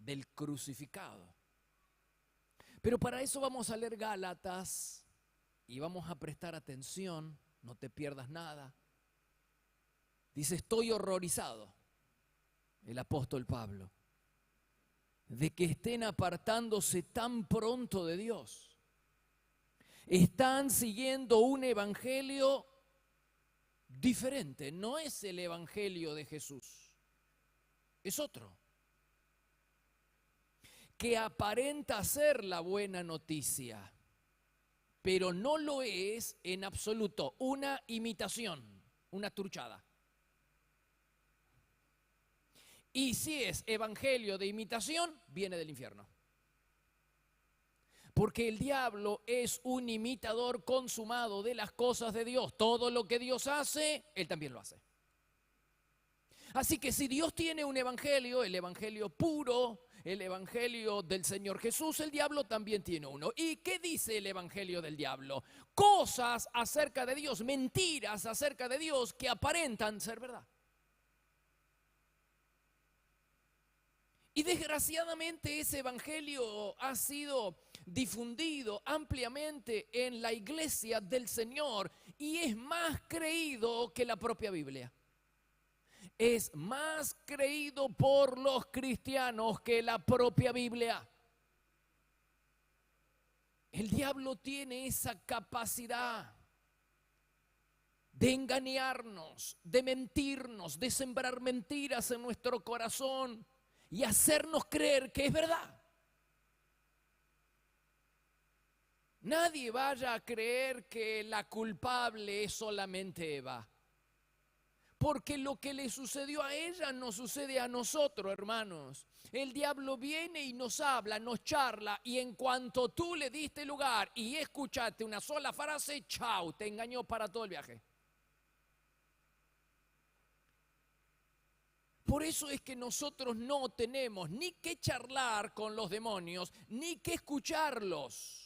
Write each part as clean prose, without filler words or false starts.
del crucificado. Pero para eso vamos a leer Gálatas y vamos a prestar atención, no te pierdas nada. Dice, estoy horrorizado, el apóstol Pablo, de que estén apartándose tan pronto de Dios. Están siguiendo un evangelio diferente, no es el evangelio de Jesús, es otro, que aparenta ser la buena noticia, pero no lo es en absoluto, una imitación, una truchada. Y si es evangelio de imitación, viene del infierno. Porque el diablo es un imitador consumado de las cosas de Dios. Todo lo que Dios hace, él también lo hace. Así que si Dios tiene un evangelio, el evangelio puro, el evangelio del Señor Jesús, el diablo también tiene uno. ¿Y qué dice el evangelio del diablo? Cosas acerca de Dios, mentiras acerca de Dios que aparentan ser verdad. Y desgraciadamente ese evangelio ha sido difundido ampliamente en la iglesia del Señor y es más creído que la propia Biblia. Es más creído por los cristianos que la propia Biblia. El diablo tiene esa capacidad de engañarnos, de mentirnos, de sembrar mentiras en nuestro corazón y hacernos creer que es verdad. Nadie vaya a creer que la culpable es solamente Eva. Porque lo que le sucedió a ella no sucede a nosotros, hermanos. El diablo viene y nos habla, nos charla, y en cuanto tú le diste lugar y escuchaste una sola frase, chau, te engañó para todo el viaje. Por eso es que nosotros no tenemos ni que charlar con los demonios, ni que escucharlos.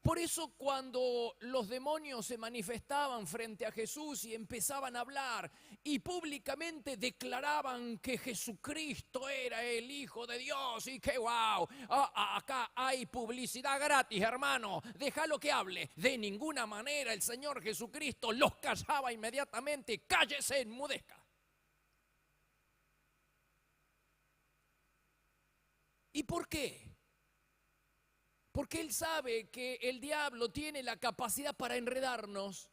Por eso cuando los demonios se manifestaban frente a Jesús y empezaban a hablar y públicamente declaraban que Jesucristo era el Hijo de Dios y que wow, acá hay publicidad gratis, hermano, déjalo que hable. De ninguna manera el Señor Jesucristo los callaba inmediatamente, cállese, enmudezca. ¿Y por qué? Porque Él sabe que el diablo tiene la capacidad para enredarnos,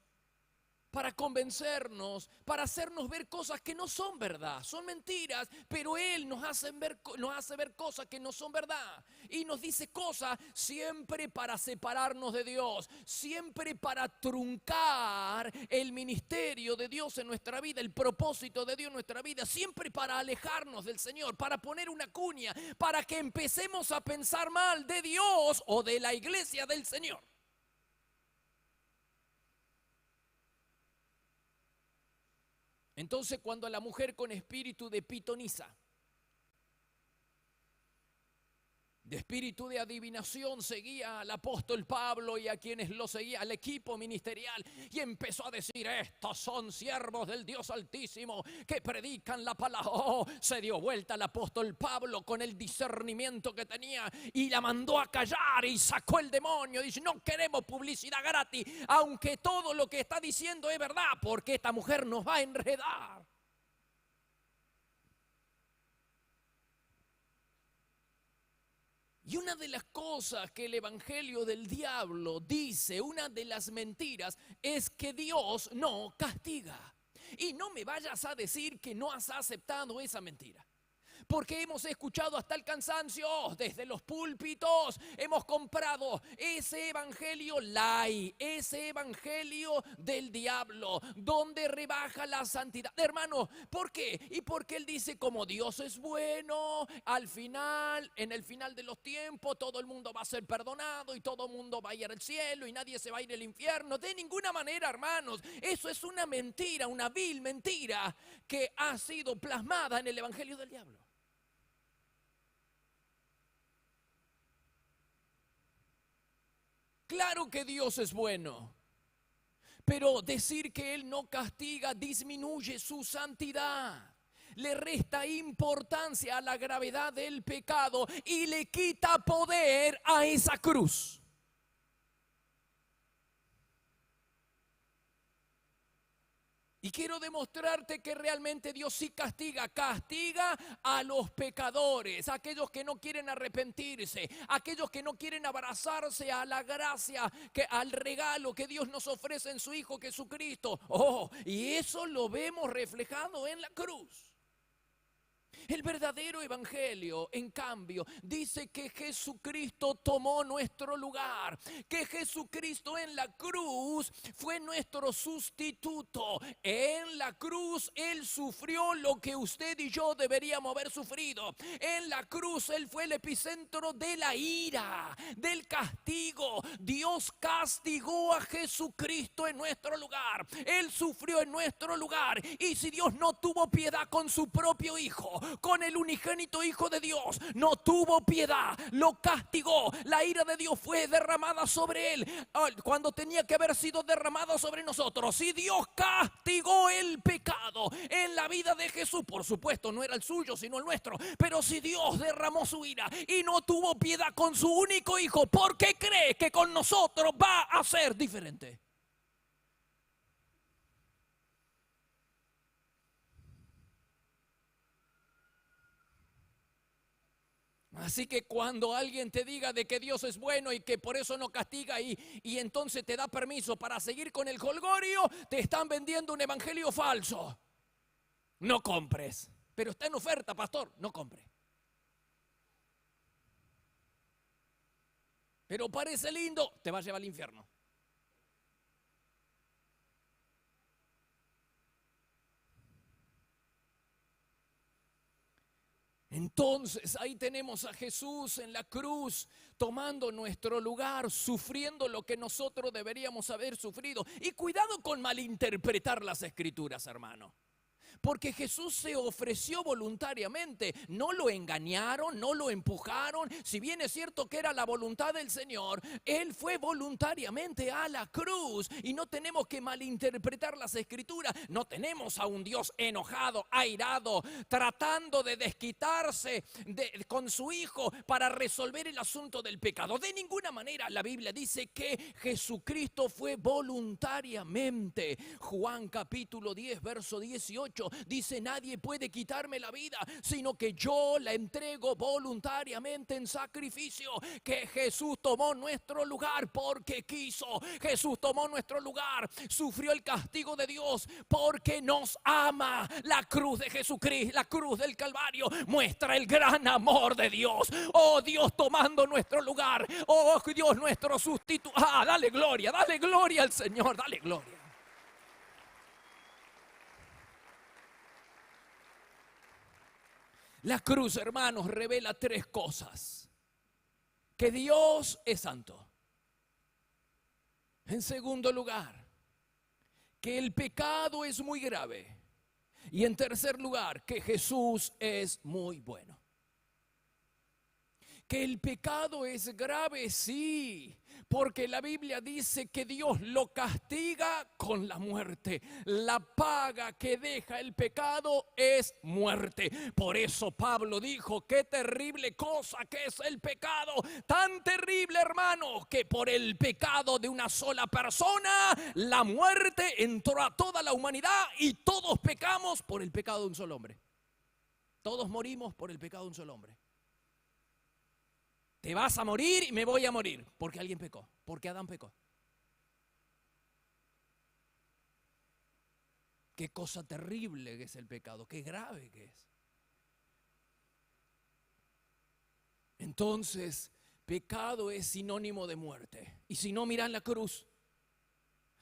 para convencernos, para hacernos ver cosas que no son verdad, son mentiras, pero Él nos hace ver cosas que no son verdad. Y nos dice cosas siempre para separarnos de Dios, siempre para truncar el ministerio de Dios en nuestra vida, el propósito de Dios en nuestra vida, siempre para alejarnos del Señor, para poner una cuña, para que empecemos a pensar mal de Dios o de la iglesia del Señor. Entonces cuando la mujer con espíritu de pitonisa, de espíritu de adivinación, seguía al apóstol Pablo y a quienes lo seguían, al equipo ministerial, y empezó a decir, estos son siervos del Dios Altísimo que predican la palabra. Oh, se dio vuelta el apóstol Pablo con el discernimiento que tenía y la mandó a callar y sacó el demonio. Dice, no queremos publicidad gratis, aunque todo lo que está diciendo es verdad, porque esta mujer nos va a enredar. Y una de las cosas que el evangelio del diablo dice, una de las mentiras, es que Dios no castiga. Y no me vayas a decir que no has aceptado esa mentira. Porque hemos escuchado hasta el cansancio desde los púlpitos, hemos comprado ese evangelio light, ese evangelio del diablo, donde rebaja la santidad. Hermano, ¿por qué? Y porque él dice, como Dios es bueno, al final, en el final de los tiempos, todo el mundo va a ser perdonado y todo el mundo va a ir al cielo y nadie se va a ir al infierno. De ninguna manera, hermanos, eso es una mentira, una vil mentira que ha sido plasmada en el evangelio del diablo. Claro que Dios es bueno, pero decir que Él no castiga disminuye su santidad. le resta importancia a la gravedad del pecado y le quita poder a esa cruz. Y quiero demostrarte que realmente Dios sí castiga a los pecadores, a aquellos que no quieren arrepentirse, a aquellos que no quieren abrazarse a la gracia, al regalo que Dios nos ofrece en su Hijo Jesucristo. Oh, y eso lo vemos reflejado en la cruz. El verdadero evangelio, en cambio, dice que Jesucristo tomó nuestro lugar, que Jesucristo en la cruz fue nuestro sustituto. En la cruz Él sufrió lo que usted y yo deberíamos haber sufrido. En la cruz Él fue el epicentro de la ira, del castigo. Dios castigó a Jesucristo en nuestro lugar. Él sufrió en nuestro lugar. Y si Dios no tuvo piedad con su propio Hijo, con el unigénito Hijo de Dios, no tuvo piedad, lo castigó. La ira de Dios fue derramada sobre Él cuando tenía que haber sido derramada sobre nosotros. Si Dios castigó el pecado en la vida de Jesús, por supuesto no era el suyo sino el nuestro, pero si Dios derramó su ira y no tuvo piedad con su único Hijo, ¿por qué cree que con nosotros va a ser diferente? Así que cuando alguien te diga de que Dios es bueno y que por eso no castiga y entonces te da permiso para seguir con el jolgorio, te están vendiendo un evangelio falso. No compres. Pero está en oferta, pastor, no compre. Pero parece lindo, te va a llevar al infierno. Entonces ahí tenemos a Jesús en la cruz tomando nuestro lugar, sufriendo lo que nosotros deberíamos haber sufrido. Y cuidado con malinterpretar las escrituras, hermano. Porque Jesús se ofreció voluntariamente, no lo engañaron, no lo empujaron. Si bien es cierto que era la voluntad del Señor, Él fue voluntariamente a la cruz. Y no tenemos que malinterpretar las escrituras. No tenemos a un Dios enojado, airado, tratando de desquitarse con su Hijo para resolver el asunto del pecado. De ninguna manera. La Biblia dice que Jesucristo fue voluntariamente. Juan capítulo 10, verso 18 dice: nadie puede quitarme la vida, sino que yo la entrego voluntariamente en sacrificio. Que Jesús tomó nuestro lugar porque quiso. Jesús tomó nuestro lugar, sufrió el castigo de Dios porque nos ama. La cruz de Jesucristo, la cruz del Calvario, muestra el gran amor de Dios. Oh, Dios tomando nuestro lugar. Oh, Dios nuestro sustituto. Dale gloria al Señor, dale gloria. La cruz, hermanos, revela tres cosas: que Dios es santo. En segundo lugar, que el pecado es muy grave. Y en tercer lugar, que Jesús es muy bueno. Que el pecado es grave, sí, porque la Biblia dice que Dios lo castiga con la muerte. La paga que deja el pecado es muerte. Por eso Pablo dijo: qué terrible cosa que es el pecado. Tan terrible, hermano, que por el pecado de una sola persona, la muerte entró a toda la humanidad y todos pecamos por el pecado de un solo hombre. Todos morimos por el pecado de un solo hombre. Te vas a morir y me voy a morir porque alguien pecó, porque Adán pecó. Qué cosa terrible que es el pecado, qué grave que es. Entonces, pecado es sinónimo de muerte. Y si no, miran la cruz.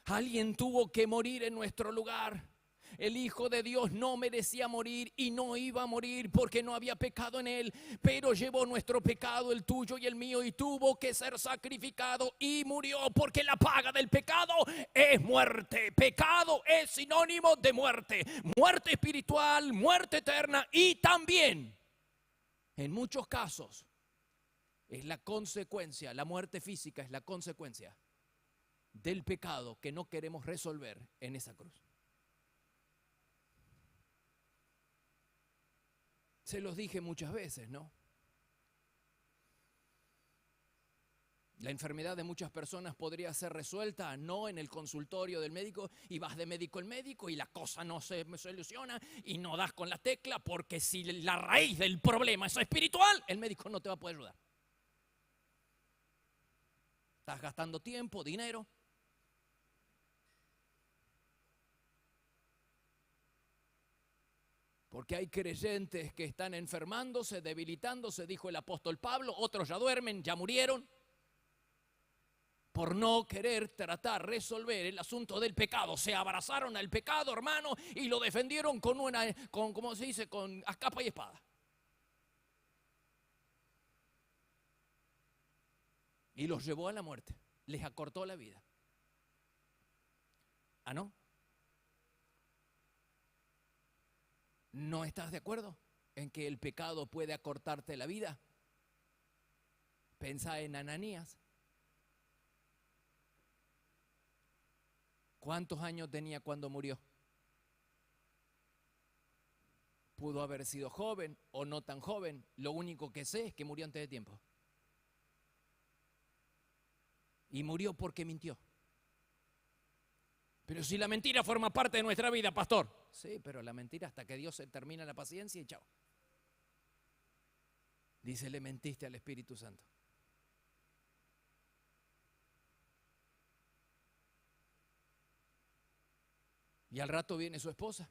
Alguien tuvo que morir en nuestro lugar. El Hijo de Dios no merecía morir y no iba a morir porque no había pecado en Él, pero llevó nuestro pecado, el tuyo y el mío, y tuvo que ser sacrificado y murió, porque la paga del pecado es muerte. Pecado es sinónimo de muerte, muerte espiritual, muerte eterna, y también, en muchos casos, es la consecuencia, la muerte física es la consecuencia del pecado que no queremos resolver en esa cruz. Se los dije muchas veces, ¿no? La enfermedad de muchas personas podría ser resuelta no en el consultorio del médico y vas de médico en médico y la cosa no se soluciona y no das con la tecla porque si la raíz del problema es espiritual, el médico no te va a poder ayudar. Estás gastando tiempo, dinero. Porque hay creyentes que están enfermándose, debilitándose, dijo el apóstol Pablo, otros ya duermen, ya murieron, por no querer tratar, resolver el asunto del pecado. Se abrazaron al pecado, hermano, y lo defendieron ¿cómo se dice? Con a capa y espada. Y los llevó a la muerte, les acortó la vida. ¿Ah, no? ¿No estás de acuerdo en que el pecado puede acortarte la vida? Pensá en Ananías. ¿Cuántos años tenía cuando murió? Pudo haber sido joven o no tan joven. Lo único que sé es que murió antes de tiempo. Y murió porque mintió. Pero si la mentira forma parte de nuestra vida, pastor. Sí, pero la mentira hasta que Dios se termina la paciencia y chao. Dice, le mentiste al Espíritu Santo. Y al rato viene su esposa,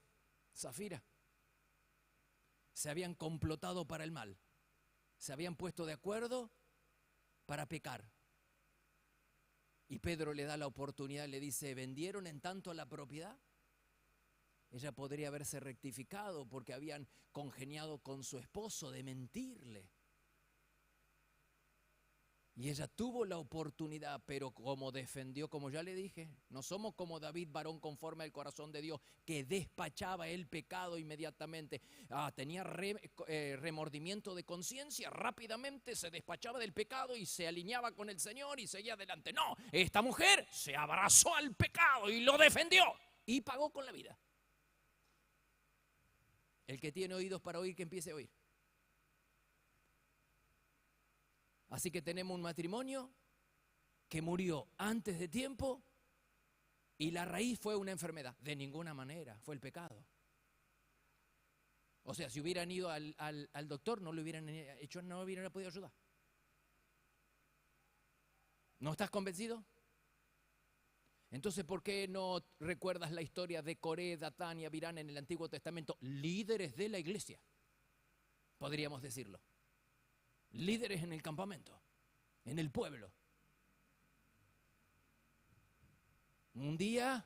Zafira. Se habían complotado para el mal. Se habían puesto de acuerdo para pecar. Y Pedro le da la oportunidad, le dice, ¿vendieron en tanto la propiedad? Ella podría haberse rectificado porque habían congeniado con su esposo de mentirle. Y ella tuvo la oportunidad, pero como defendió, como ya le dije, no somos como David, varón conforme al corazón de Dios, que despachaba el pecado inmediatamente. Tenía remordimiento de conciencia, rápidamente se despachaba del pecado y se alineaba con el Señor y seguía adelante. No, esta mujer se abrazó al pecado y lo defendió y pagó con la vida. El que tiene oídos para oír, que empiece a oír. Así que tenemos un matrimonio que murió antes de tiempo y la raíz fue una enfermedad. De ninguna manera, fue el pecado. O sea, si hubieran ido al doctor, no le hubieran hecho, no hubieran podido ayudar. ¿No estás convencido? Entonces, ¿por qué no recuerdas la historia de Coré, Datán y Abirán en el Antiguo Testamento? Líderes de la iglesia, podríamos decirlo. Líderes en el campamento, en el pueblo. Un día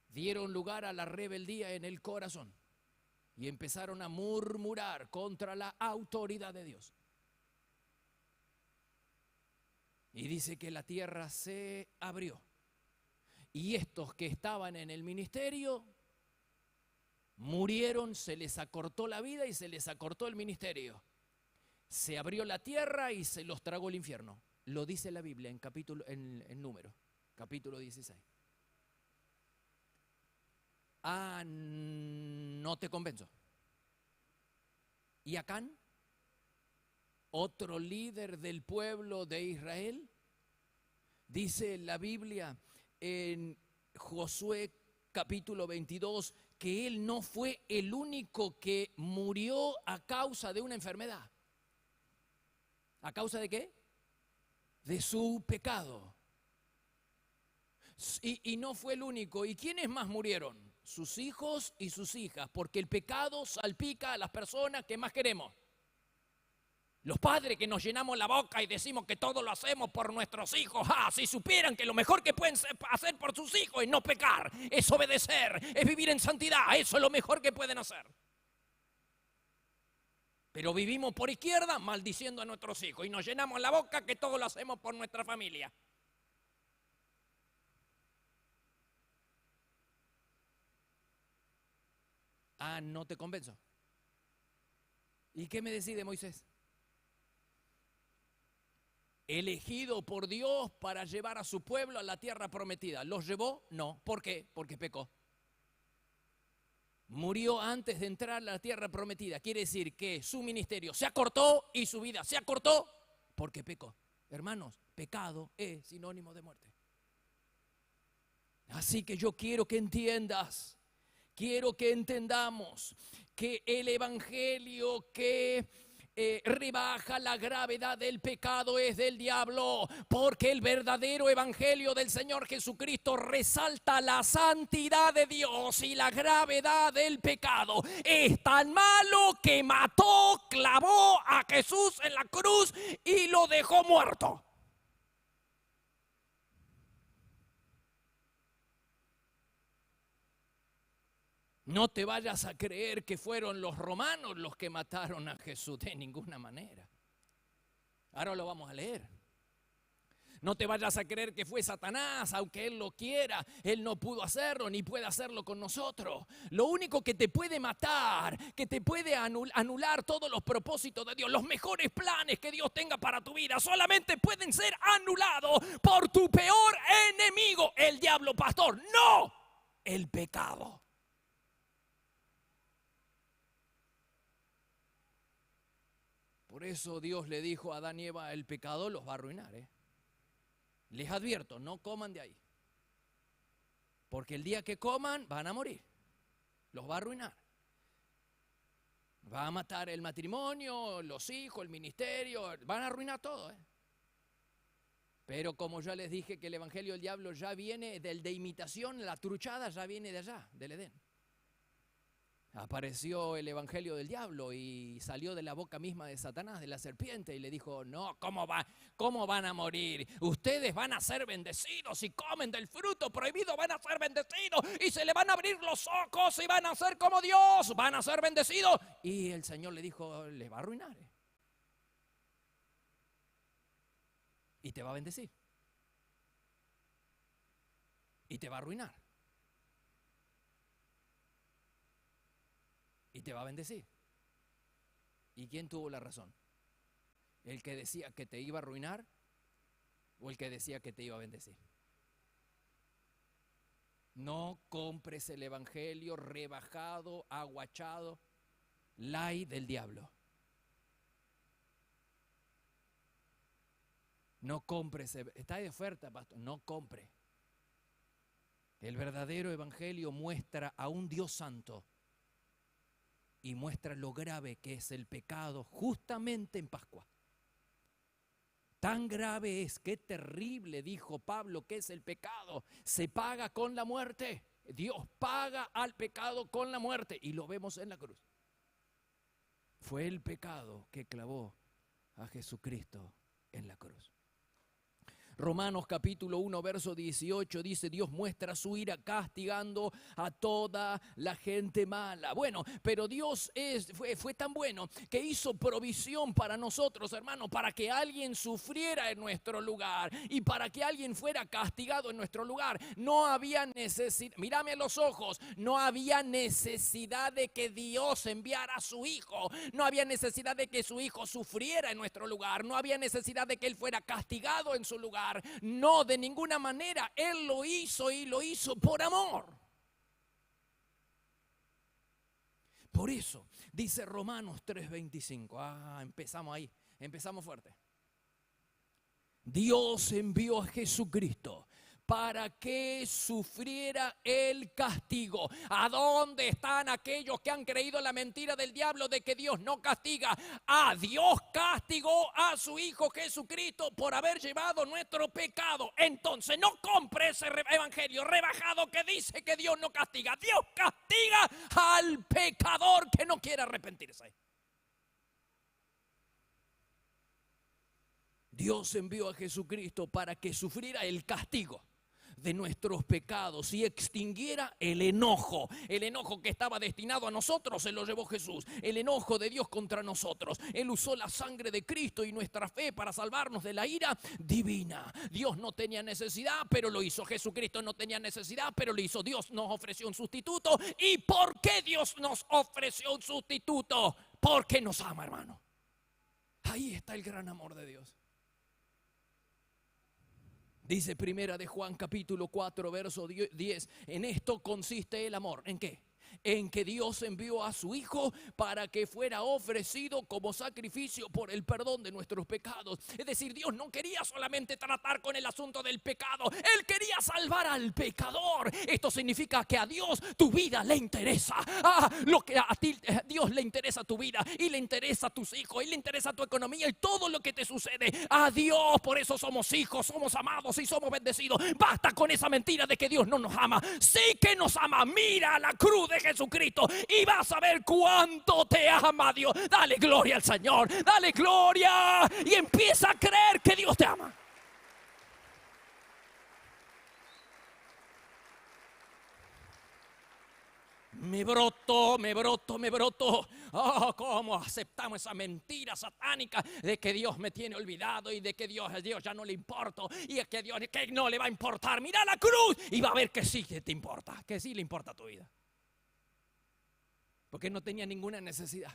dieron lugar a la rebeldía en el corazón y empezaron a murmurar contra la autoridad de Dios. Y dice que la tierra se abrió. Y estos que estaban en el ministerio murieron, se les acortó la vida y se les acortó el ministerio. Se abrió la tierra y se los tragó el infierno. Lo dice la Biblia en Números, capítulo 16. No te convenzo. Y Acán, otro líder del pueblo de Israel, dice la Biblia en Josué capítulo 22 que él no fue el único que murió a causa de una enfermedad. ¿A causa de qué? De su pecado. Y no fue el único. ¿Y quiénes más murieron? Sus hijos y sus hijas, porque el pecado salpica a las personas que más queremos. Los padres que nos llenamos la boca y decimos que todo lo hacemos por nuestros hijos. Si supieran que lo mejor que pueden hacer por sus hijos es no pecar, es obedecer, es vivir en santidad. Eso es lo mejor que pueden hacer. Pero vivimos por izquierda maldiciendo a nuestros hijos y nos llenamos la boca que todo lo hacemos por nuestra familia. No te convenzo. ¿Y qué me decís de Moisés? Elegido por Dios para llevar a su pueblo a la tierra prometida. ¿Los llevó? No. ¿Por qué? Porque pecó. Murió antes de entrar a la tierra prometida. Quiere decir que su ministerio se acortó y su vida se acortó porque pecó. Hermanos, pecado es sinónimo de muerte. Así que yo quiero que entiendas, quiero que entendamos que el evangelio que rebaja la gravedad del pecado es del diablo, porque el verdadero evangelio del Señor Jesucristo resalta la santidad de Dios y la gravedad del pecado. Es tan malo que mató, clavó a Jesús en la cruz y lo dejó muerto. No te vayas a creer que fueron los romanos los que mataron a Jesús, de ninguna manera. Ahora lo vamos a leer. No te vayas a creer que fue Satanás, aunque él lo quiera, él no pudo hacerlo ni puede hacerlo con nosotros. Lo único que te puede matar, que te puede anular todos los propósitos de Dios, los mejores planes que Dios tenga para tu vida, solamente pueden ser anulados por tu peor enemigo, el diablo, pastor. No, el pecado. Por eso Dios le dijo a Adán y Eva, el pecado los va a arruinar. Les advierto, no coman de ahí. Porque el día que coman van a morir. Los va a arruinar. Va a matar el matrimonio, los hijos, el ministerio. Van a arruinar todo. Pero como ya les dije que el evangelio del diablo ya viene del de imitación, la truchada ya viene de allá, del Edén. Apareció el evangelio del diablo y salió de la boca misma de Satanás, de la serpiente, y le dijo, no, ¿cómo van a morir? Ustedes van a ser bendecidos, si comen del fruto prohibido van a ser bendecidos, y se le van a abrir los ojos y van a ser como Dios, van a ser bendecidos. Y el Señor le dijo, le va a arruinar. Y te va a bendecir. Y te va a arruinar. Y te va a bendecir. ¿Y quién tuvo la razón? ¿El que decía que te iba a arruinar o el que decía que te iba a bendecir? No compres el evangelio rebajado, aguachado, light del diablo. No compres, está de oferta, pastor, no compre. El verdadero evangelio muestra a un Dios santo y muestra lo grave que es el pecado justamente en Pascua. Tan grave es, qué terrible, dijo Pablo, que es el pecado. Se paga con la muerte. Dios paga al pecado con la muerte y lo vemos en la cruz. Fue el pecado que clavó a Jesucristo en la cruz. Romanos capítulo 1, verso 18 dice, Dios muestra su ira castigando a toda la gente mala. Bueno, pero Dios fue tan bueno que hizo provisión para nosotros, hermanos, para que alguien sufriera en nuestro lugar y para que alguien fuera castigado en nuestro lugar. No había necesidad, mírame a los ojos, no había necesidad de que Dios enviara a su Hijo. No había necesidad de que su Hijo sufriera en nuestro lugar. No había necesidad de que Él fuera castigado en su lugar. No, de ninguna manera. Él lo hizo y lo hizo por amor. Por eso dice Romanos 3:25. Empezamos ahí, empezamos fuerte. Dios envió a Jesucristo para que sufriera el castigo. ¿A dónde están aquellos que han creído la mentira del diablo de que Dios no castiga? Dios castigó a su Hijo Jesucristo por haber llevado nuestro pecado. Entonces no compre ese evangelio rebajado que dice que Dios no castiga. Dios castiga al pecador que no quiere arrepentirse. Dios envió a Jesucristo para que sufriera el castigo de nuestros pecados y extinguiera el enojo que estaba destinado a nosotros. Se lo llevó Jesús, el enojo de Dios contra nosotros. Él usó la sangre de Cristo y nuestra fe para salvarnos de la ira divina. Dios no tenía necesidad, pero lo hizo. Jesucristo no tenía necesidad, pero lo hizo. Dios nos ofreció un sustituto. ¿Y por qué Dios nos ofreció un sustituto? Porque nos ama, hermano. Ahí está el gran amor de Dios. Dice primera de Juan capítulo 4 verso 10, en esto consiste el amor. ¿En qué? en que Dios envió a su Hijo para que fuera ofrecido como sacrificio por el perdón de nuestros pecados. Es decir, Dios no quería solamente tratar con el asunto del pecado, Él quería salvar al pecador. Esto significa que a Dios tu vida le interesa. Lo que a ti, Dios le interesa tu vida y le interesa a tus hijos y le interesa tu economía y todo lo que te sucede. A Dios, por eso somos hijos, somos amados y somos bendecidos. Basta con esa mentira de que Dios no nos ama. Sí que nos ama. Mira la cruz de Jesucristo y vas a ver cuánto te ama Dios. Dale gloria al Señor, dale gloria y empieza a creer que Dios te ama. Me broto. Oh, cómo aceptamos esa mentira satánica de que Dios me tiene olvidado y de que Dios ya no le importo y es que Dios que no le va a importar. Mira la cruz y va a ver que sí que te importa, que sí le importa tu vida. Porque no tenía ninguna necesidad.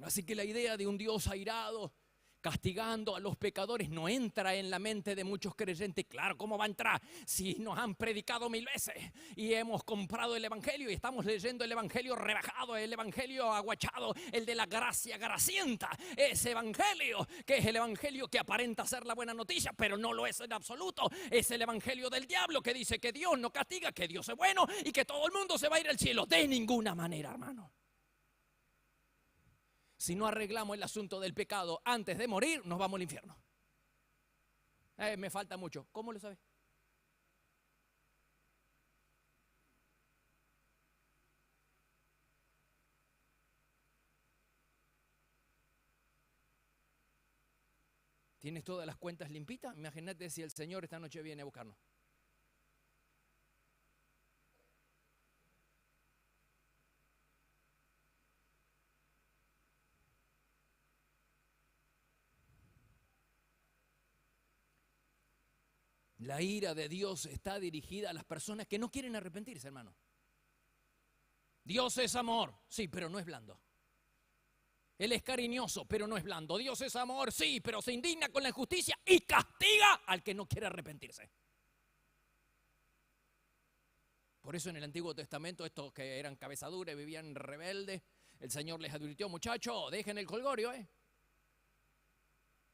Así que la idea de un Dios airado castigando a los pecadores no entra en la mente de muchos creyentes. Claro, ¿cómo va a entrar? Si nos han predicado 1000 veces y hemos comprado el evangelio y estamos leyendo el evangelio rebajado, el evangelio aguachado, el de la gracia gracienta, ese evangelio que es el evangelio que aparenta ser la buena noticia, pero no lo es en absoluto. Es el evangelio del diablo que dice que Dios no castiga, que Dios es bueno y que todo el mundo se va a ir al cielo. De ninguna manera, hermano. Si no arreglamos el asunto del pecado antes de morir, nos vamos al infierno. Me falta mucho. ¿Cómo lo sabes? ¿Tienes todas las cuentas limpitas? Imagínate si el Señor esta noche viene a buscarnos. La ira de Dios está dirigida a las personas que no quieren arrepentirse, hermano. Dios es amor, sí, pero no es blando. Él es cariñoso, pero no es blando. Dios es amor, sí, pero se indigna con la injusticia y castiga al que no quiere arrepentirse. Por eso en el Antiguo Testamento, estos que eran cabezaduras, vivían rebeldes, el Señor les advirtió: muchachos, dejen el jolgorio,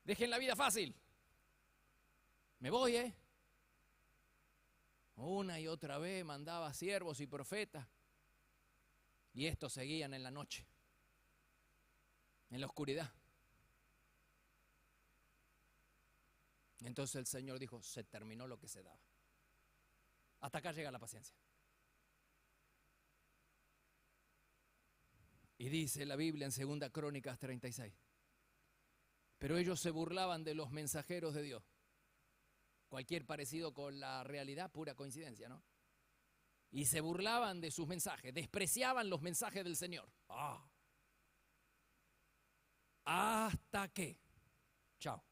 dejen la vida fácil. Me voy, Una y otra vez mandaba siervos y profetas y estos seguían en la noche, en la oscuridad. Entonces el Señor dijo: se terminó lo que se daba. Hasta acá llega la paciencia. Y dice la Biblia en 2 Crónicas 36: pero ellos se burlaban de los mensajeros de Dios. Cualquier parecido con la realidad, pura coincidencia, ¿no? Y se burlaban de sus mensajes, despreciaban los mensajes del Señor. ¿Hasta qué? Chao.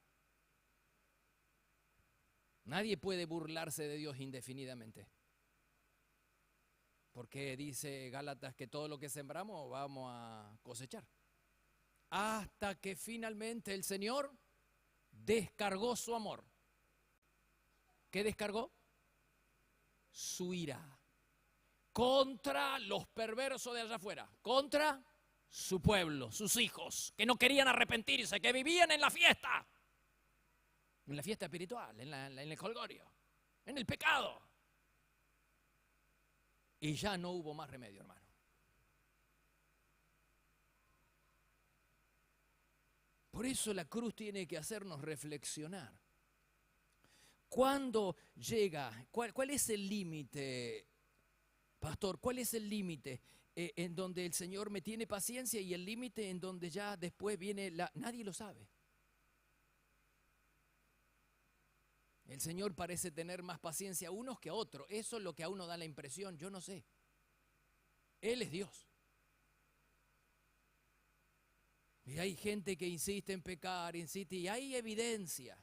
Nadie puede burlarse de Dios indefinidamente. Porque dice Gálatas que todo lo que sembramos vamos a cosechar. Hasta que finalmente el Señor descargó su amor. ¿Qué descargó? Su ira contra los perversos de allá afuera, contra su pueblo, sus hijos, que no querían arrepentirse, que vivían en la fiesta espiritual, en el jolgorio, en el pecado. Y ya no hubo más remedio, hermano. Por eso la cruz tiene que hacernos reflexionar. ¿Cuándo llega? ¿Cuál es el límite, pastor? ¿Cuál es el límite en donde el Señor me tiene paciencia y el límite en donde ya después viene nadie lo sabe? El Señor parece tener más paciencia a unos que a otros. Eso es lo que a uno da la impresión, yo no sé. Él es Dios. Y hay gente que insiste en pecar, insiste, y hay evidencia.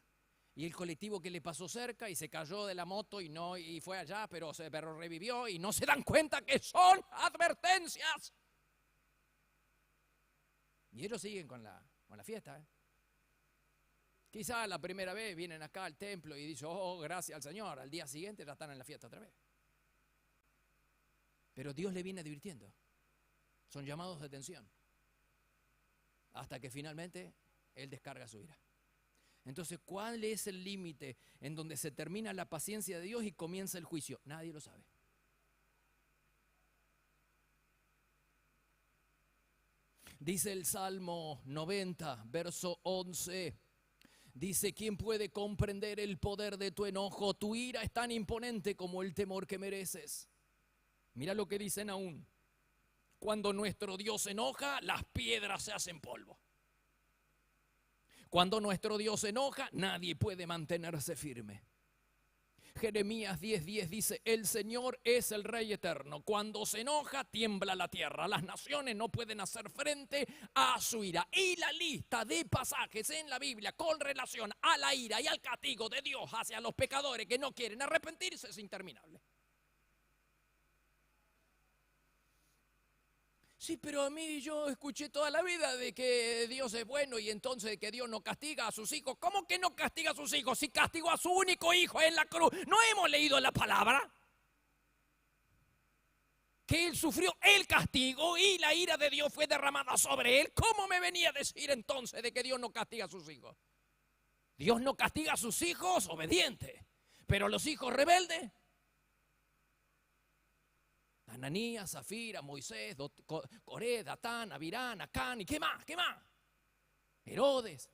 Y el colectivo que le pasó cerca y se cayó de la moto y fue allá, pero revivió y no se dan cuenta que son advertencias. Y ellos siguen con la fiesta. Quizás la primera vez vienen acá al templo y dicen: oh, gracias al Señor. Al día siguiente ya están en la fiesta otra vez. Pero Dios le viene advirtiendo. Son llamados de atención. Hasta que finalmente Él descarga su ira. Entonces, ¿cuál es el límite en donde se termina la paciencia de Dios y comienza el juicio? Nadie lo sabe. Dice el Salmo 90, verso 11. Dice, ¿quién puede comprender el poder de tu enojo? Tu ira es tan imponente como el temor que mereces. Mira lo que dice Nahum. Cuando nuestro Dios se enoja, las piedras se hacen polvo. Cuando nuestro Dios se enoja, nadie puede mantenerse firme. Jeremías 10:10 dice, el Señor es el Rey eterno. Cuando se enoja, tiembla la tierra. Las naciones no pueden hacer frente a su ira. Y la lista de pasajes en la Biblia con relación a la ira y al castigo de Dios hacia los pecadores que no quieren arrepentirse es interminable. Sí, pero a mí yo escuché toda la vida de que Dios es bueno y entonces que Dios no castiga a sus hijos. ¿Cómo que no castiga a sus hijos? Si castigó a su único hijo en la cruz. ¿No hemos leído la palabra? Que Él sufrió el castigo y la ira de Dios fue derramada sobre Él. ¿Cómo me venía a decir entonces de que Dios no castiga a sus hijos? Dios no castiga a sus hijos obedientes, pero a los hijos rebeldes. Ananías, Zafira, Moisés, Coré, Datán, Abirán, Acán, ¿y qué más? ¿Qué más? Herodes.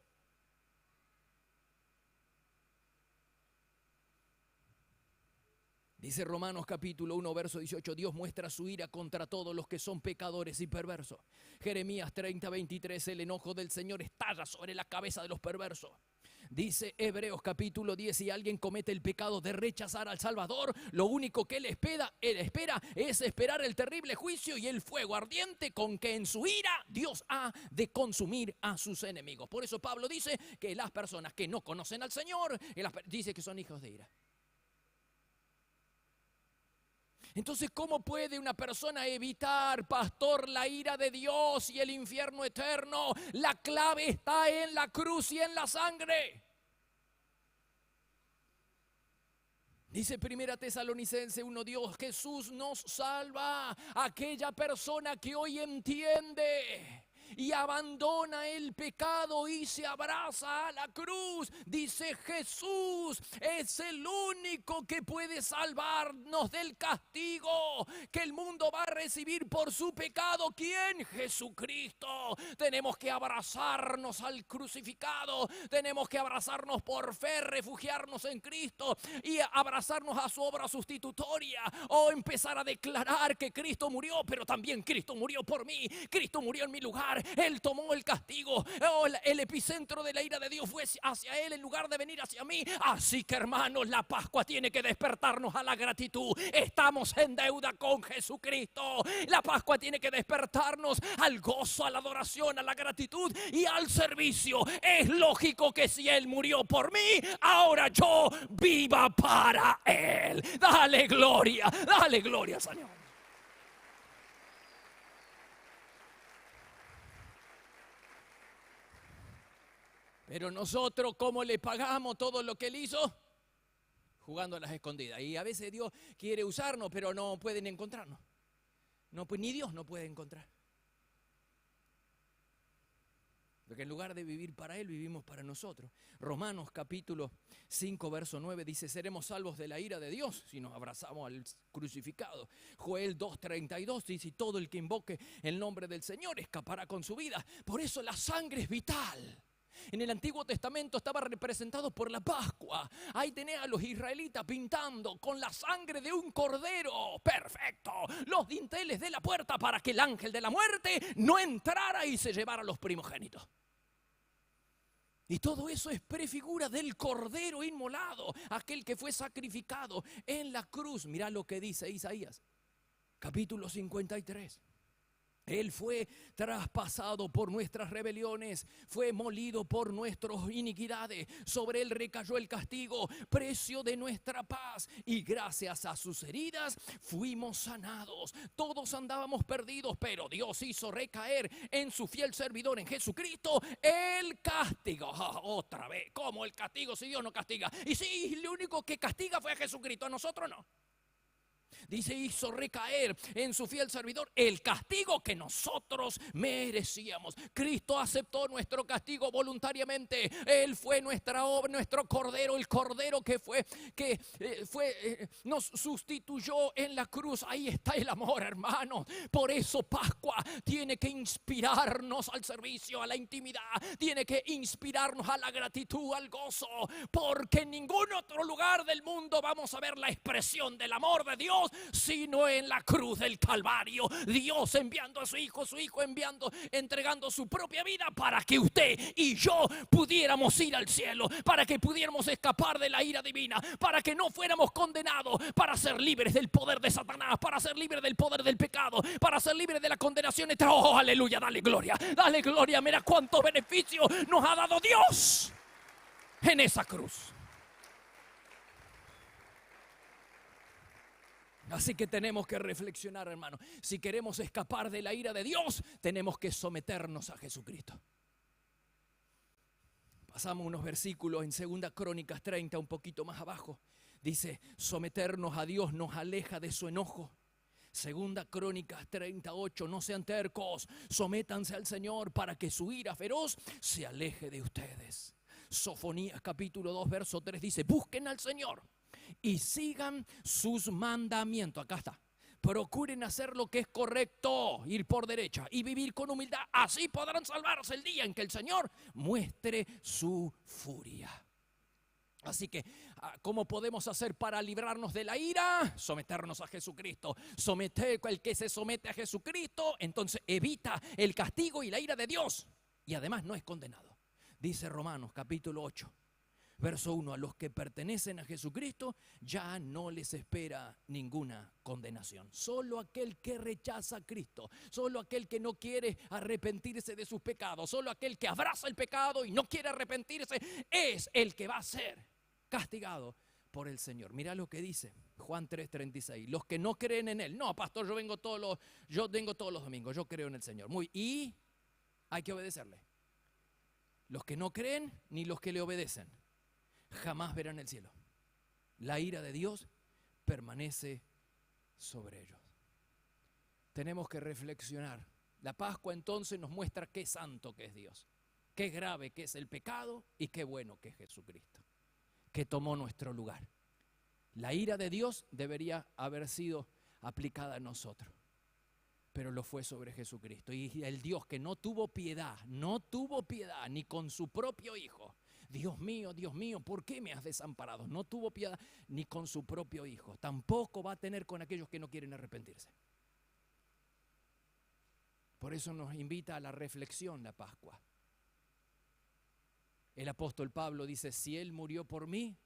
Dice Romanos capítulo 1, verso 18, Dios muestra su ira contra todos los que son pecadores y perversos. Jeremías 30, 23, el enojo del Señor estalla sobre la cabeza de los perversos. Dice Hebreos capítulo 10, si alguien comete el pecado de rechazar al Salvador, lo único que él espera es esperar el terrible juicio y el fuego ardiente con que en su ira Dios ha de consumir a sus enemigos. Por eso Pablo dice que las personas que no conocen al Señor, dice que son hijos de ira. Entonces, ¿cómo puede una persona evitar, pastor, la ira de Dios y el infierno eterno? La clave está en la cruz y en la sangre. Dice 1 Tesalonicenses 1, Dios, Jesús nos salva. Aquella persona que hoy entiende y abandona el pecado y se abraza a la cruz. Dice Jesús es el único que puede salvarnos del castigo que el mundo va a recibir por su pecado. ¿Quién? Jesucristo. Tenemos que abrazarnos al crucificado. Tenemos que abrazarnos por fe, refugiarnos en Cristo y abrazarnos a su obra sustitutoria, o empezar a declarar que Cristo murió, pero también Cristo murió por mí. Cristo murió en mi lugar. Él tomó el castigo. El epicentro de la ira de Dios fue hacia Él en lugar de venir hacia mí. Así que, hermanos, la Pascua tiene que despertarnos a la gratitud. Estamos en deuda con Jesucristo. La Pascua tiene que despertarnos al gozo, a la adoración, a la gratitud y al servicio. Es lógico que si Él murió por mí, ahora yo viva para Él. Dale gloria, Señor. Pero nosotros, ¿cómo le pagamos todo lo que Él hizo? Jugando a las escondidas. Y a veces Dios quiere usarnos, pero no pueden encontrarnos. No, pues ni Dios no puede encontrar. Porque en lugar de vivir para Él, vivimos para nosotros. Romanos capítulo 5, verso 9 dice, seremos salvos de la ira de Dios si nos abrazamos al crucificado. Joel 2:32 dice, todo el que invoque el nombre del Señor escapará con su vida. Por eso la sangre es vital. En el Antiguo Testamento estaba representado por la Pascua. Ahí tenés a los israelitas pintando con la sangre de un cordero. Perfecto. Los dinteles de la puerta para que el ángel de la muerte no entrara y se llevara a los primogénitos. Y todo eso es prefigura del cordero inmolado, aquel que fue sacrificado en la cruz. Mirá lo que dice Isaías, capítulo 53. Él fue traspasado por nuestras rebeliones, fue molido por nuestras iniquidades. Sobre Él recayó el castigo, precio de nuestra paz. Y gracias a sus heridas fuimos sanados. Todos andábamos perdidos, pero Dios hizo recaer en su fiel servidor, en Jesucristo, el castigo. Otra vez, ¿cómo el castigo si Dios no castiga? Y sí, lo único que castiga fue a Jesucristo, a nosotros no. Dice, hizo recaer en su fiel servidor el castigo que nosotros merecíamos. Cristo aceptó nuestro castigo voluntariamente. Él fue nuestra obra, nuestro cordero, el cordero que nos sustituyó en la cruz. Ahí está el amor, hermano. Por eso Pascua tiene que inspirarnos al servicio, a la intimidad. Tiene que inspirarnos a la gratitud, al gozo. Porque en ningún otro lugar del mundo vamos a ver la expresión del amor de Dios, sino en la cruz del Calvario. Dios enviando a su Hijo entregando su propia vida para que usted y yo pudiéramos ir al cielo, para que pudiéramos escapar de la ira divina, para que no fuéramos condenados, para ser libres del poder de Satanás, para ser libres del poder del pecado, para ser libres de la condenación eterna. Oh, aleluya, dale gloria, mira cuántos beneficios nos ha dado Dios en esa cruz. Así que tenemos que reflexionar, hermano. Si queremos escapar de la ira de Dios, tenemos que someternos a Jesucristo. Pasamos unos versículos en 2 Crónicas 30, un poquito más abajo. Dice, someternos a Dios nos aleja de su enojo. 2 Crónicas 38, no sean tercos, sométanse al Señor para que su ira feroz se aleje de ustedes. Sofonías capítulo 2, verso 3 dice, busquen al Señor y sigan sus mandamientos. Acá está. Procuren hacer lo que es correcto, ir por derecha y vivir con humildad. Así podrán salvarse el día en que el Señor muestre su furia. Así que, ¿cómo podemos hacer para librarnos de la ira? Someternos a Jesucristo. El que se somete a Jesucristo, entonces evita el castigo y la ira de Dios. Y además no es condenado. Dice Romanos capítulo 8. Verso 1, a los que pertenecen a Jesucristo ya no les espera ninguna condenación. Solo aquel que rechaza a Cristo, solo aquel que no quiere arrepentirse de sus pecados, solo aquel que abraza el pecado y no quiere arrepentirse, es el que va a ser castigado por el Señor. Mira lo que dice Juan 3:36. Los que no creen en Él. No, pastor, yo vengo todos los domingos, yo creo en el Señor. Y hay que obedecerle. Los que no creen ni los que le obedecen jamás verán el cielo. La ira de Dios permanece sobre ellos. Tenemos que reflexionar. La Pascua entonces nos muestra qué santo que es Dios, qué grave que es el pecado y qué bueno que es Jesucristo, que tomó nuestro lugar. La ira de Dios debería haber sido aplicada a nosotros, pero lo fue sobre Jesucristo. Y el Dios que no tuvo piedad ni con su propio Hijo. Dios mío, ¿por qué me has desamparado? No tuvo piedad ni con su propio Hijo. Tampoco va a tener con aquellos que no quieren arrepentirse. Por eso nos invita a la reflexión la Pascua. El apóstol Pablo dice, si Él murió por mí,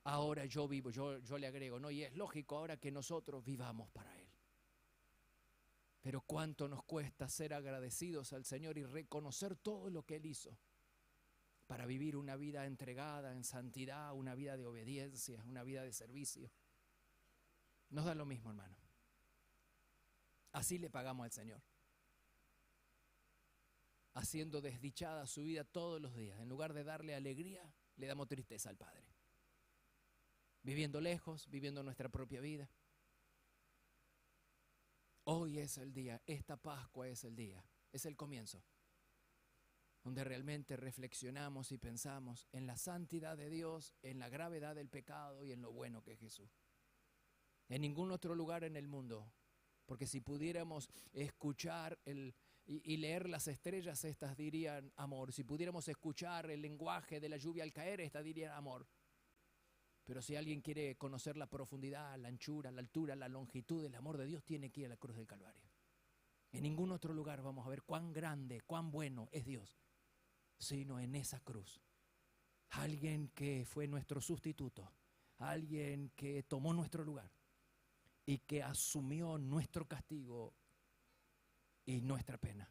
ahora yo vivo. Yo le agrego, ¿no? Y es lógico ahora que nosotros vivamos para Él. Pero cuánto nos cuesta ser agradecidos al Señor y reconocer todo lo que Él hizo para vivir una vida entregada en santidad, una vida de obediencia, una vida de servicio. Nos da lo mismo, hermano. Así le pagamos al Señor. Haciendo desdichada su vida todos los días. En lugar de darle alegría, le damos tristeza al Padre. Viviendo lejos, viviendo nuestra propia vida. Hoy es el día, esta Pascua es el día, es el comienzo, donde realmente reflexionamos y pensamos en la santidad de Dios, en la gravedad del pecado y en lo bueno que es Jesús. En ningún otro lugar en el mundo, porque si pudiéramos escuchar y leer las estrellas, estas dirían amor. Si pudiéramos escuchar el lenguaje de la lluvia al caer, estas dirían amor. Pero si alguien quiere conocer la profundidad, la anchura, la altura, la longitud del amor de Dios, tiene que ir a la cruz del Calvario. En ningún otro lugar vamos a ver cuán grande, cuán bueno es Dios, sino en esa cruz. Alguien que fue nuestro sustituto, alguien que tomó nuestro lugar y que asumió nuestro castigo y nuestra pena.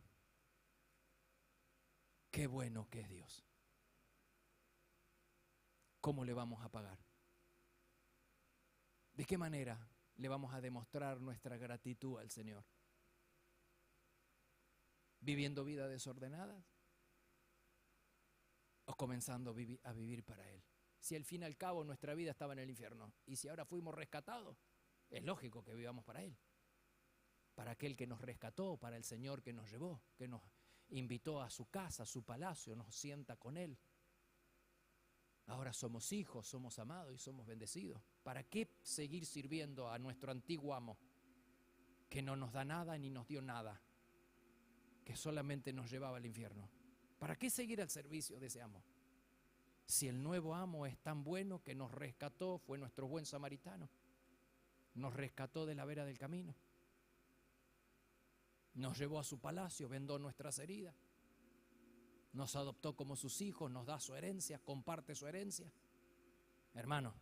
Qué bueno que es Dios. ¿Cómo le vamos a pagar? ¿De qué manera le vamos a demostrar nuestra gratitud al Señor? ¿Viviendo vidas desordenadas? ¿O comenzando a vivir para Él? Si al fin y al cabo nuestra vida estaba en el infierno y si ahora fuimos rescatados, Es lógico que vivamos para Él, para aquel que nos rescató, para el Señor que nos llevó, que nos invitó a su casa, a su palacio, nos sienta con Él. Ahora somos hijos, somos amados y somos bendecidos. ¿Para qué seguir sirviendo a nuestro antiguo amo, que no nos da nada ni nos dio nada, que solamente nos llevaba al infierno? ¿Para qué seguir al servicio de ese amo? Si el nuevo amo es tan bueno que nos rescató, fue nuestro buen samaritano, nos rescató de la vera del camino, nos llevó a su palacio, vendó nuestras heridas, nos adoptó como sus hijos, nos da su herencia, comparte su herencia. Hermano,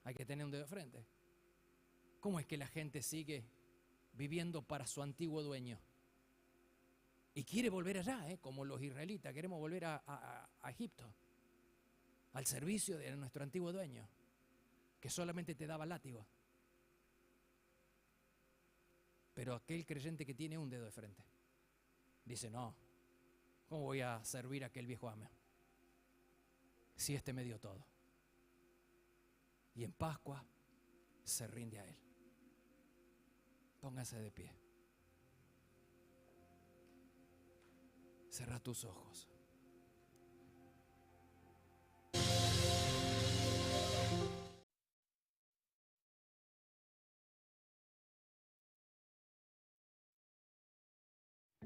hay que tener un dedo de frente. ¿Cómo es que la gente sigue viviendo para su antiguo dueño? Y quiere volver allá, como los israelitas, queremos volver a Egipto, al servicio de nuestro antiguo dueño, que solamente te daba látigo. Pero aquel creyente que tiene un dedo de frente, dice, no, ¿cómo voy a servir a aquel viejo amo si este me dio todo? Y en Pascua se rinde a Él. Póngase de pie. Cerra tus ojos.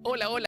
Hola, hola.